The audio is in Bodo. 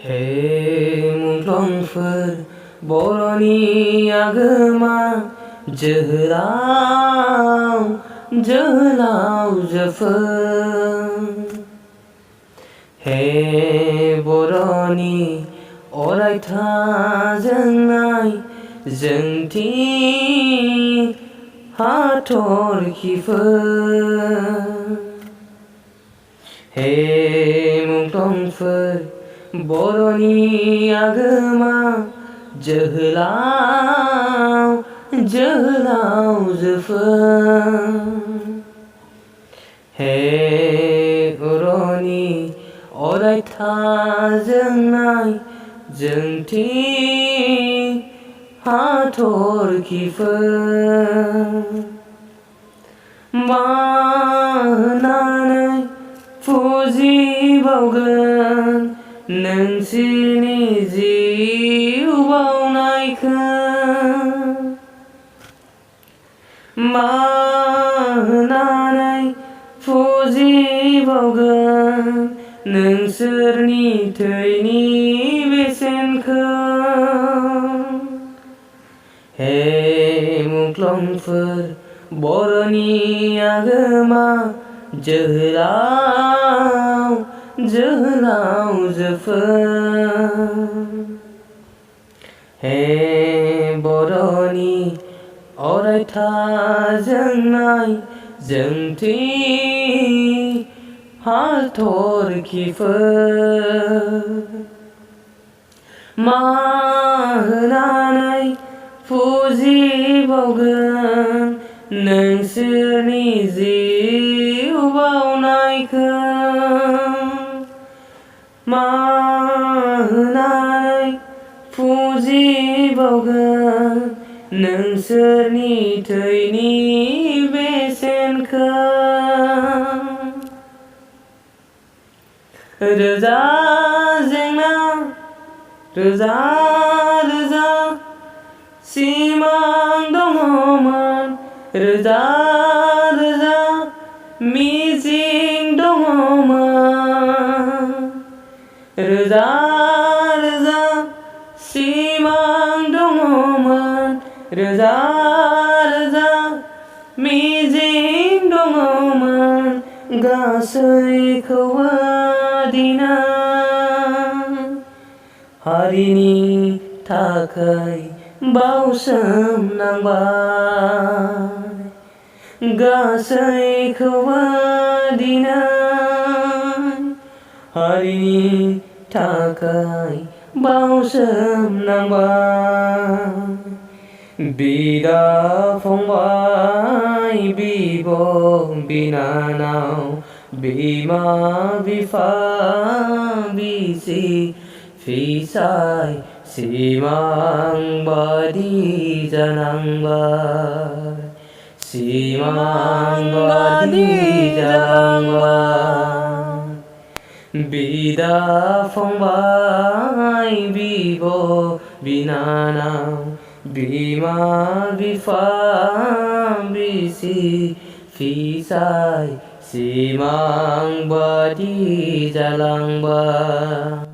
हे मुंख्लंफोर बर'नि आगोमा जोहोलावजोफोर हे बर'नि अरायथा जोंनाय जोंथि हाथरखिफोर हे मुंख्लंफोर बर'नि आगोमा जोहोलावजोफोर हे बर'नि अरायथा जोंनाय जोंथि हाथरखिफोर मा होननानै फुजिबावगोन नोंसोरनि जिउ बाउनायखौ मा होननानै फुजिबावगोन नोंसोरनि थैनि बेसेनखौ हे मुंख्लंफोर बर'नि आगोमा जोहोलावजोफोर हे बर'नि अरायथा जोंनाय जोंथि हाथरखिफोर मा होननानै फुजिबावगोन नोंसोरनि जिउ बाउनायखौ मा होननानै फुजिबावगोन नोंसोरनि थैनि बेसेनखौ रोजा जेंना रोजा रोजा सिमां दङमोन रोजा रोजा मिजिं दङमोन रोजा रोजा सिमां दङमोन रोजा रोजा मिजिं दङमोन गासैखौबो दिनै हारिनि थाखाय बावसोमनांबाय गासैखौबो दिनै हारिनि थाखाय बावसोमनांबाय बिदा फंबाय बिब' बिनानाव बिमा बिफा बिसि फिसाय सिमां बादि जानांबाय सिमां बादि जानांबाय बिदा फंबाय बिब' बिनानाव बिमा बिफा बिसि फिसाय सिमां बादि जालांबाय।